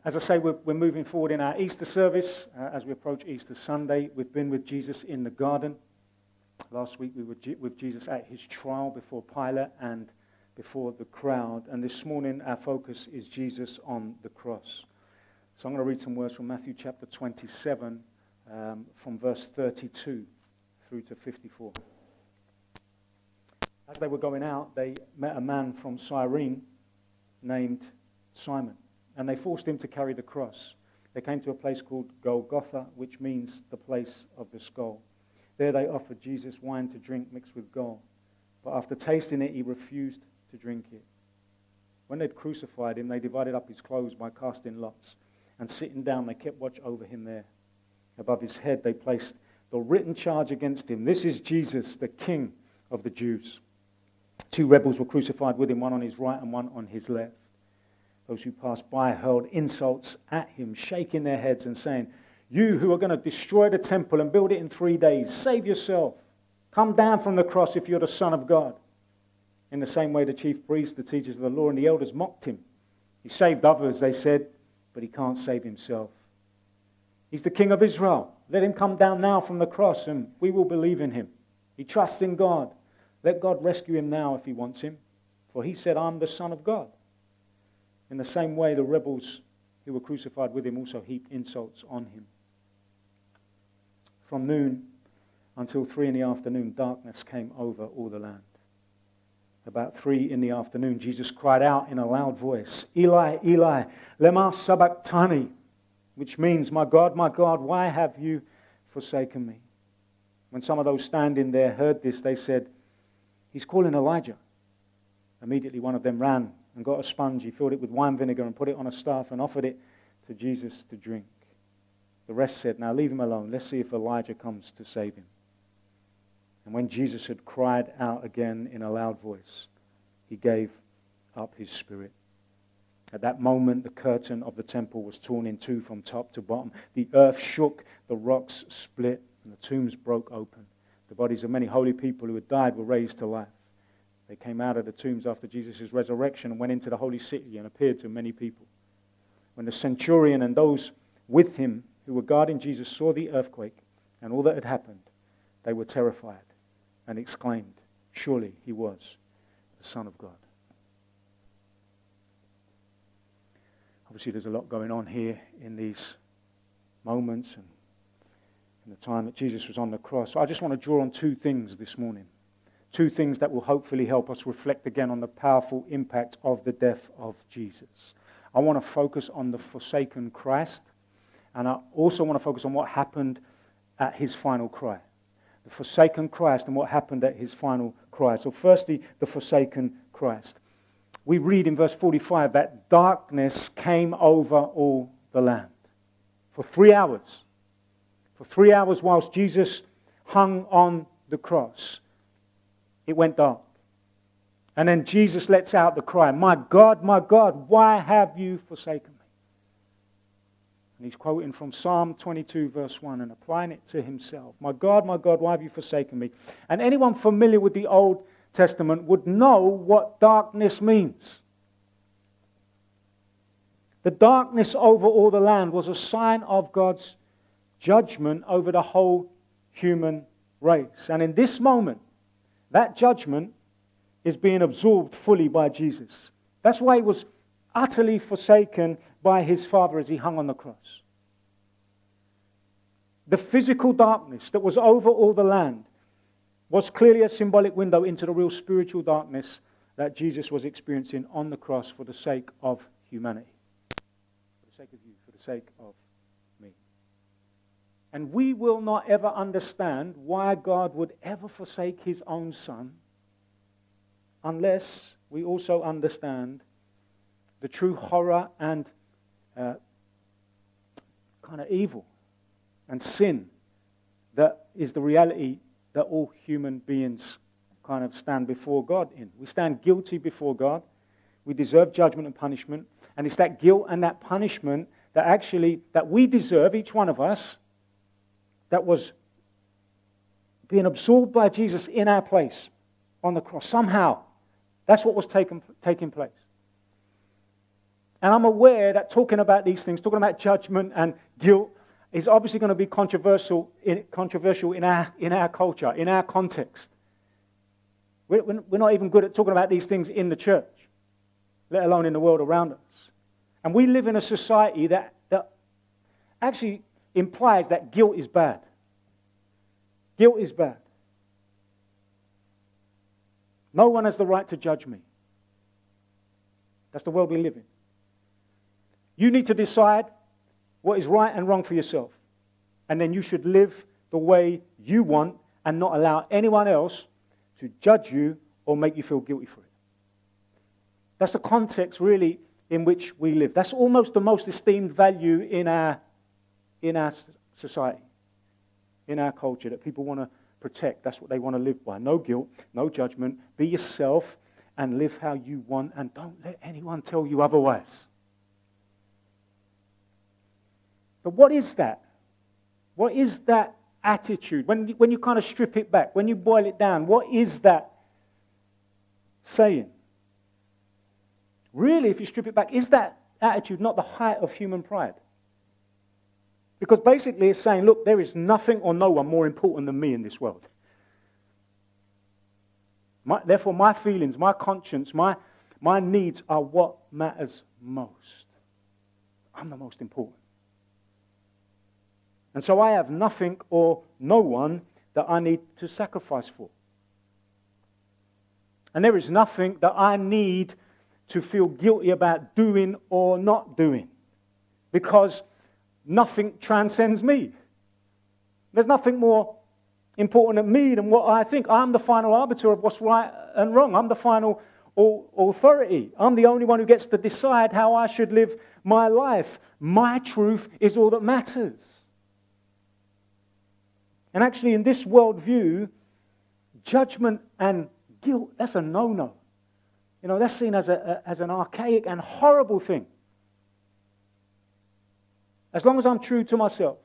As I say, we're moving forward in our Easter service as we approach Easter Sunday. We've been with Jesus in the garden. Last week we were with Jesus at his trial before Pilate and before the crowd. And this morning our focus is Jesus on the cross. So I'm going to read some words from Matthew chapter 27 from verse 32 through to 54. As they were going out, they met a man from Cyrene named Simon. And they forced him to carry the cross. They came to a place called Golgotha, which means the place of the skull. There they offered Jesus wine to drink mixed with gall. But after tasting it, he refused to drink it. When they'd crucified him, they divided up his clothes by casting lots. And sitting down, they kept watch over him there. Above his head, they placed the written charge against him. This is Jesus, the King of the Jews. 2 rebels were crucified with him, one on his right and one on his left. Those who passed by hurled insults at him, shaking their heads and saying, "You who are going to destroy the temple and build it in 3 days, save yourself. Come down from the cross if you're the Son of God." In the same way, the chief priests, the teachers of the law, and the elders mocked him. He saved others, they said, but he can't save himself. He's the King of Israel. Let him come down now from the cross and we will believe in him. He trusts in God. Let God rescue him now if he wants him. For he said, "I'm the Son of God." In the same way, the rebels who were crucified with him also heaped insults on him. From noon until 3 in the afternoon, darkness came over all the land. About 3 in the afternoon, Jesus cried out in a loud voice, "Eli, Eli, lema sabachthani," which means, my God, why have you forsaken me?" When some of those standing there heard this, they said, "He's calling Elijah." Immediately one of them ran and got a sponge. He filled it with wine vinegar and put it on a staff and offered it to Jesus to drink. The rest said, "Now leave him alone. Let's see if Elijah comes to save him." And when Jesus had cried out again in a loud voice, he gave up his spirit. At that moment, the curtain of the temple was torn in two from top to bottom. The earth shook, the rocks split, and the tombs broke open. The bodies of many holy people who had died were raised to life. They came out of the tombs after Jesus' resurrection and went into the holy city and appeared to many people. When the centurion and those with him who were guarding Jesus saw the earthquake and all that had happened, they were terrified and exclaimed, "Surely he was the Son of God." Obviously there's a lot going on here in these moments and in the time that Jesus was on the cross. So I just want to draw on 2 things this morning. 2 things that will hopefully help us reflect again on the powerful impact of the death of Jesus. I want to focus on the forsaken Christ, and I also want to focus on what happened at his final cry. The forsaken Christ and what happened at his final cry. So firstly, the forsaken Christ. We read in verse 45 that darkness came over all the land. For 3 hours. For 3 hours whilst Jesus hung on the cross, it went dark. And then Jesus lets out the cry, my God, why have you forsaken me?" And he's quoting from Psalm 22 verse 1 and applying it to himself. My God, why have you forsaken me?" And anyone familiar with the Old Testament would know what darkness means. The darkness over all the land was a sign of God's judgment over the whole human race. And in this moment, that judgment is being absorbed fully by Jesus. That's why he was utterly forsaken by his Father as he hung on the cross. The physical darkness that was over all the land was clearly a symbolic window into the real spiritual darkness that Jesus was experiencing on the cross for the sake of humanity. For the sake of you, for the sake of me. And we will not ever understand why God would ever forsake his own Son unless we also understand the true horror and kind of evil and sin that is the reality that all human beings kind of stand before God in. We stand guilty before God. We deserve judgment and punishment. And it's that guilt and that punishment that we deserve, each one of us, that was being absorbed by Jesus in our place on the cross. Somehow, that's what was taking place. And I'm aware that talking about these things, talking about judgment and guilt, is obviously going to be controversial in our culture, in our context. We're not even good at talking about these things in the church, let alone in the world around us. And we live in a society that actually implies that guilt is bad. Guilt is bad. No one has the right to judge me. That's the world we live in. You need to decide what is right and wrong for yourself. And then you should live the way you want and not allow anyone else to judge you or make you feel guilty for it. That's the context, really, in which we live. That's almost the most esteemed value in our society, in our culture, that people want to protect. That's what they want to live by. No guilt, no judgment. Be yourself and live how you want, and don't let anyone tell you otherwise. But what is that? What is that attitude? When you kind of strip it back, when you boil it down, what is that saying? Really, if you strip it back, is that attitude not the height of human pride? Because basically it's saying, look, there is nothing or no one more important than me in this world. Therefore, my feelings, my conscience, my needs are what matters most. I'm the most important. And so I have nothing or no one that I need to sacrifice for. And there is nothing that I need to feel guilty about doing or not doing, because nothing transcends me. There's nothing more important than me than what I think. I'm the final arbiter of what's right and wrong. I'm the final authority. I'm the only one who gets to decide how I should live my life. My truth is all that matters. And actually, in this worldview, judgment and guilt, that's a no-no. You know, that's seen as an archaic and horrible thing. As long as I'm true to myself,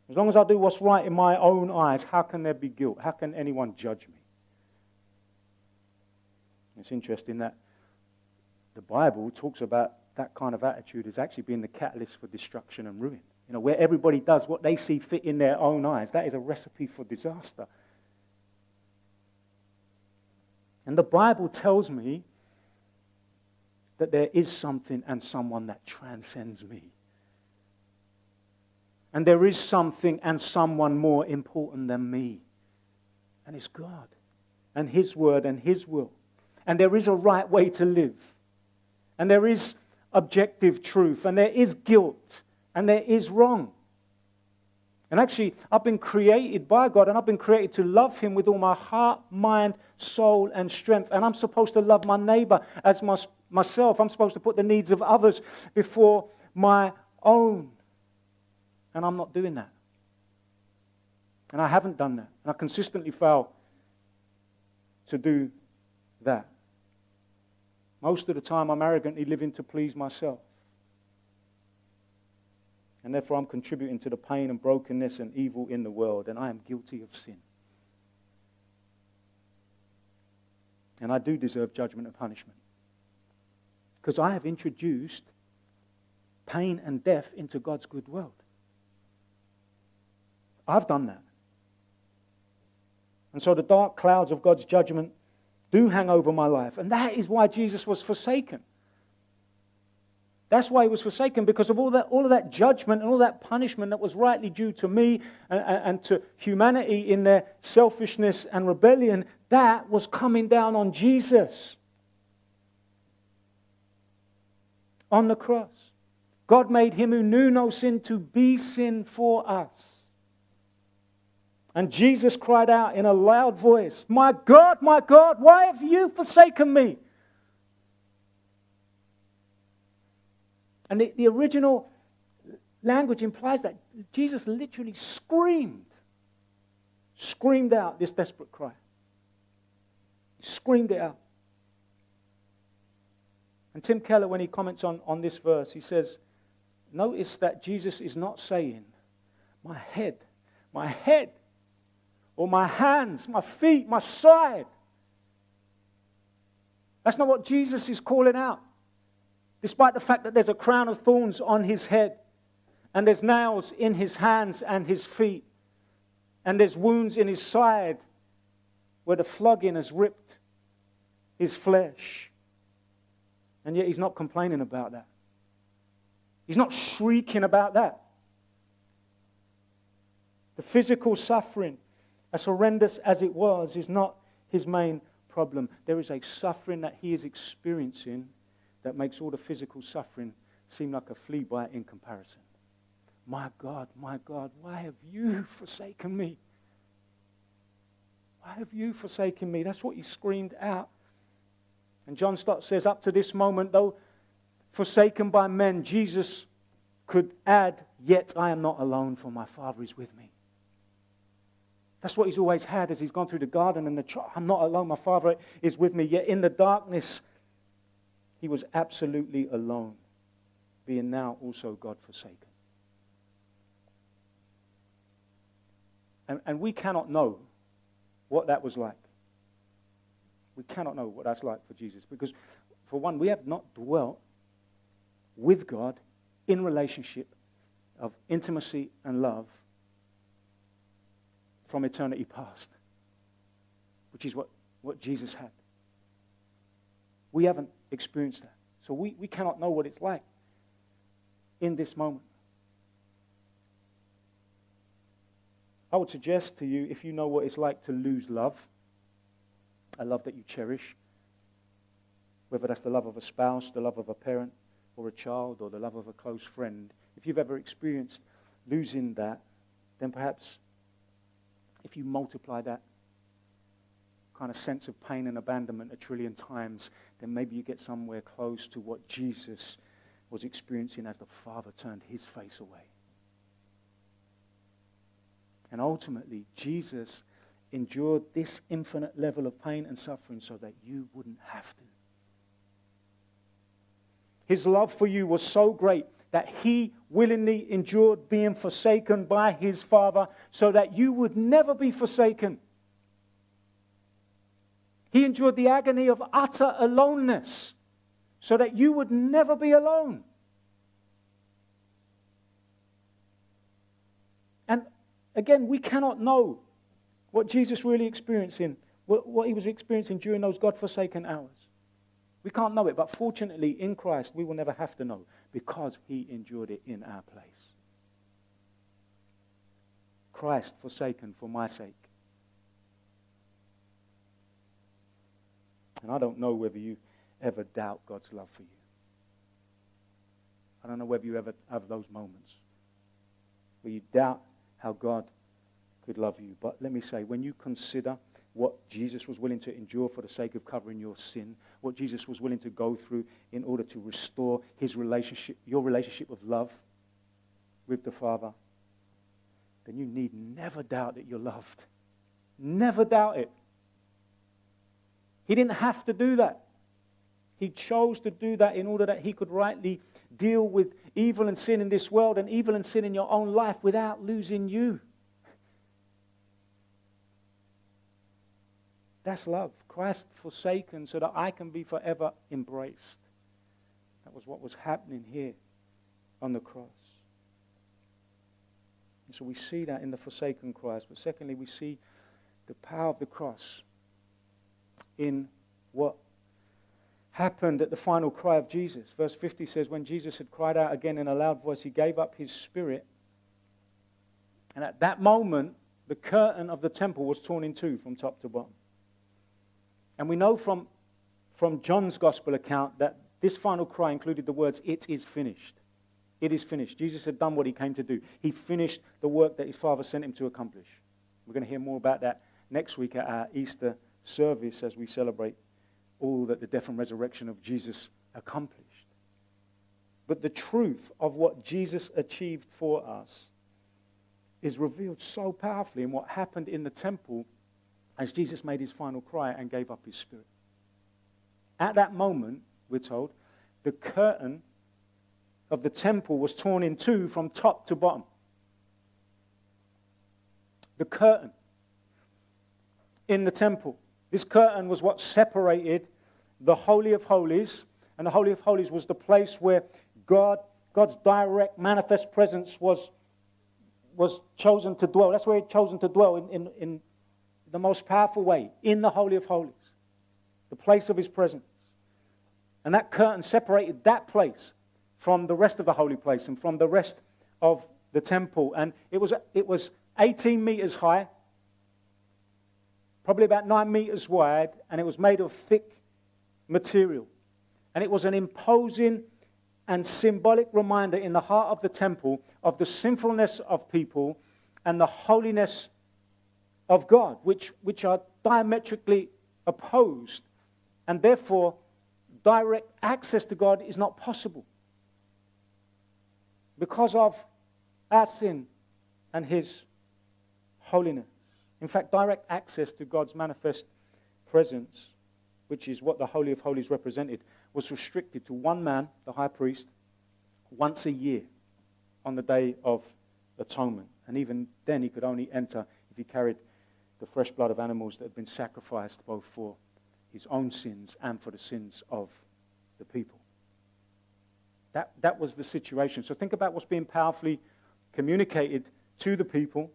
as long as I do what's right in my own eyes, how can there be guilt? How can anyone judge me? It's interesting that the Bible talks about that kind of attitude as actually being the catalyst for destruction and ruin. You know, where everybody does what they see fit in their own eyes, that is a recipe for disaster. And the Bible tells me that there is something and someone that transcends me. And there is something and someone more important than me. And it's God and His Word and His will. And there is a right way to live. And there is objective truth. And there is guilt. And there is wrong. And actually, I've been created by God, and I've been created to love Him with all my heart, mind, soul, and strength. And I'm supposed to love my neighbor as myself. I'm supposed to put the needs of others before my own. And I'm not doing that. And I haven't done that. And I consistently fail to do that. Most of the time, I'm arrogantly living to please myself. And therefore, I'm contributing to the pain and brokenness and evil in the world. And I am guilty of sin. And I do deserve judgment and punishment. Because I have introduced pain and death into God's good world. I've done that. And so the dark clouds of God's judgment do hang over my life. And that is why Jesus was forsaken. That's why He was forsaken, because of all of that judgment and all that punishment that was rightly due to me and to humanity in their selfishness and rebellion. That was coming down on Jesus on the cross. God made Him who knew no sin to be sin for us. And Jesus cried out in a loud voice, my God, why have you forsaken me? And the original language implies that Jesus literally screamed out this desperate cry. He screamed it out. And Tim Keller, when he comments on this verse, he says, notice that Jesus is not saying, my head, or my hands, my feet, my side. That's not what Jesus is calling out. Despite the fact that there's a crown of thorns on his head, and there's nails in his hands and his feet, and there's wounds in his side where the flogging has ripped his flesh. And yet he's not complaining about that. He's not shrieking about that. The physical suffering, as horrendous as it was, is not his main problem. There is a suffering that he is experiencing that makes all the physical suffering seem like a flea bite in comparison. My God, why have you forsaken me? Why have you forsaken me? That's what he screamed out. And John Stott says, up to this moment, though forsaken by men, Jesus could add, yet I am not alone, for my Father is with me. That's what he's always had as he's gone through the garden and I'm not alone, my Father is with me. Yet in the darkness, he was absolutely alone, being now also God forsaken. And we cannot know what that was like. We cannot know what that's like for Jesus. Because, for one, we have not dwelt with God in relationship of intimacy and love from eternity past, which is what Jesus had. We haven't experienced that. So we cannot know what it's like in this moment. I would suggest to you, if you know what it's like to lose love, a love that you cherish, whether that's the love of a spouse, the love of a parent or a child, or the love of a close friend, if you've ever experienced losing that, then perhaps if you multiply that kind of sense of pain and abandonment 1 trillion times, then maybe you get somewhere close to what Jesus was experiencing as the Father turned his face away. And ultimately, Jesus endured this infinite level of pain and suffering so that you wouldn't have to. His love for you was so great that he willingly endured being forsaken by his Father so that you would never be forsaken. He endured the agony of utter aloneness so that you would never be alone. And again, we cannot know what Jesus really experiencing, what he was experiencing during those God-forsaken hours. We can't know it, but fortunately in Christ we will never have to know because he endured it in our place. Christ forsaken for my sake. And I don't know whether you ever doubt God's love for you. I don't know whether you ever have those moments where you doubt how God could love you. But let me say, when you consider what Jesus was willing to endure for the sake of covering your sin, what Jesus was willing to go through in order to restore his relationship, your relationship of love with the Father, then you need never doubt that you're loved. Never doubt it. He didn't have to do that. He chose to do that in order that he could rightly deal with evil and sin in this world and evil and sin in your own life without losing you. That's love. Christ forsaken so that I can be forever embraced. That was what was happening here on the cross. And so we see that in the forsaken Christ. But secondly, we see the power of the cross in what happened at the final cry of Jesus. Verse 50 says, when Jesus had cried out again in a loud voice, he gave up his spirit. And at that moment, the curtain of the temple was torn in two from top to bottom. And we know from John's gospel account that this final cry included the words, "It is finished." It is finished. Jesus had done what he came to do. He finished the work that his Father sent him to accomplish. We're going to hear more about that next week at our Easter service as we celebrate all that the death and resurrection of Jesus accomplished. But the truth of what Jesus achieved for us is revealed so powerfully in what happened in the temple as Jesus made his final cry and gave up his spirit. At that moment, we're told, the curtain of the temple was torn in two from top to bottom. The curtain in the temple. This curtain was what separated the Holy of Holies And the Holy of Holies was the place where God's direct manifest presence was chosen to dwell. That's where He chosen to dwell in the most powerful way, in the Holy of Holies, the place of His presence. And that curtain separated that place from the rest of the holy place and from the rest of the temple. And it was 18 meters high, probably about 9 meters wide, and it was made of thick material. And it was an imposing and symbolic reminder in the heart of the temple of the sinfulness of people and the holiness of God, which are diametrically opposed, and therefore direct access to God is not possible because of our sin and His holiness. In fact, direct access to God's manifest presence, which is what the Holy of Holies represented, was restricted to one man, the high priest, once a year on the Day of Atonement. And even then he could only enter if he carried the fresh blood of animals that had been sacrificed both for his own sins and for the sins of the people. That was the situation. So think about what's being powerfully communicated to the people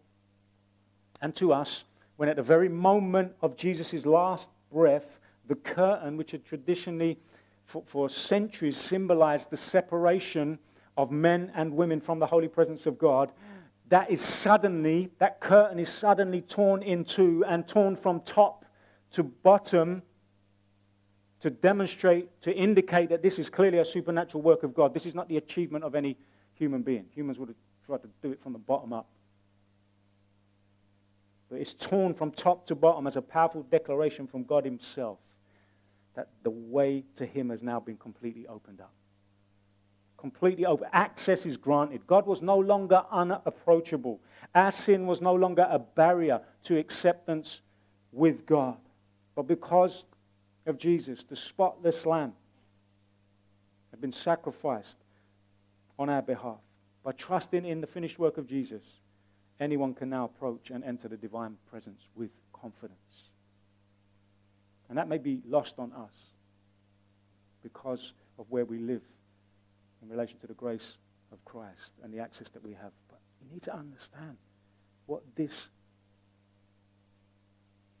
and to us when at the very moment of Jesus' last breath, the curtain, which had traditionally for centuries symbolized the separation of men and women from the holy presence of God, that curtain is suddenly torn in two and torn from top to bottom to demonstrate, to indicate that this is clearly a supernatural work of God. This is not the achievement of any human being. Humans would have tried to do it from the bottom up. But it's torn from top to bottom as a powerful declaration from God Himself that the way to Him has now been completely opened up. Completely open. Access is granted. God was no longer unapproachable. Our sin was no longer a barrier to acceptance with God. But because of Jesus, the spotless Lamb had been sacrificed on our behalf. By trusting in the finished work of Jesus, anyone can now approach and enter the divine presence with confidence. And that may be lost on us because of where we live in relation to the grace of Christ and the access that we have. But we need to understand what this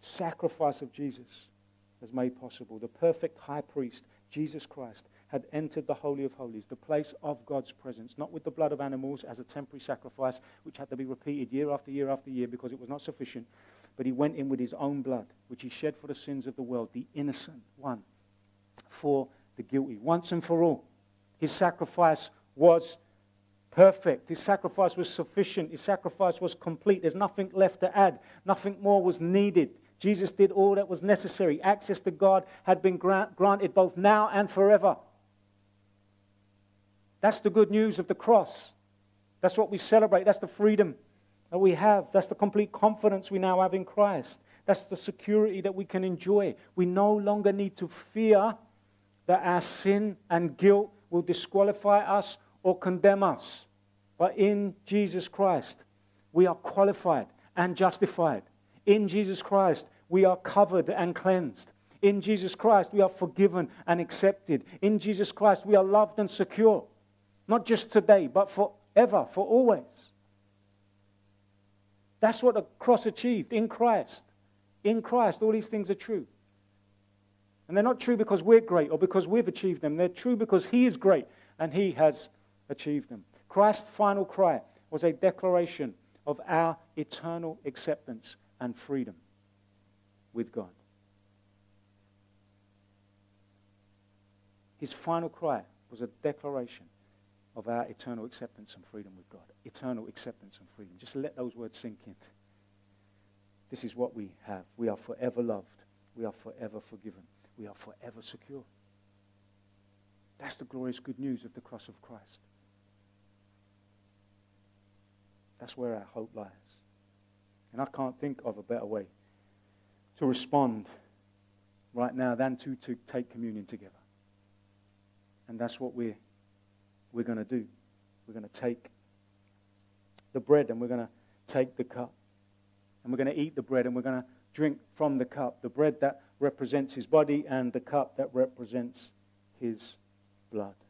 sacrifice of Jesus has made possible. The perfect high priest, Jesus Christ, had entered the Holy of Holies, the place of God's presence, not with the blood of animals as a temporary sacrifice, which had to be repeated year after year after year because it was not sufficient, but He went in with His own blood, which He shed for the sins of the world, the innocent one, for the guilty, once and for all. His sacrifice was perfect. His sacrifice was sufficient. His sacrifice was complete. There's nothing left to add. Nothing more was needed. Jesus did all that was necessary. Access to God had been granted both now and forever. That's the good news of the cross. That's what we celebrate. That's the freedom that we have. That's the complete confidence we now have in Christ. That's the security that we can enjoy. We no longer need to fear that our sin and guilt will disqualify us or condemn us. But in Jesus Christ, we are qualified and justified. In Jesus Christ, we are covered and cleansed. In Jesus Christ, we are forgiven and accepted. In Jesus Christ, we are loved and secure. Not just today, but forever, for always. That's what the cross achieved in Christ. In Christ, all these things are true. And they're not true because we're great or because we've achieved them. They're true because He is great and He has achieved them. Christ's final cry was a declaration of our eternal acceptance and freedom with God. His final cry was a declaration of our eternal acceptance and freedom with God. Eternal acceptance and freedom. Just let those words sink in. This is what we have. We are forever loved. We are forever forgiven. We are forever secure. That's the glorious good news of the cross of Christ. That's where our hope lies. And I can't think of a better way to respond right now than to take communion together. And that's what we're going to do. We're going to take the bread and we're going to take the cup. And we're going to eat the bread and we're going to drink from the cup. The bread that represents His body and the cup that represents His blood.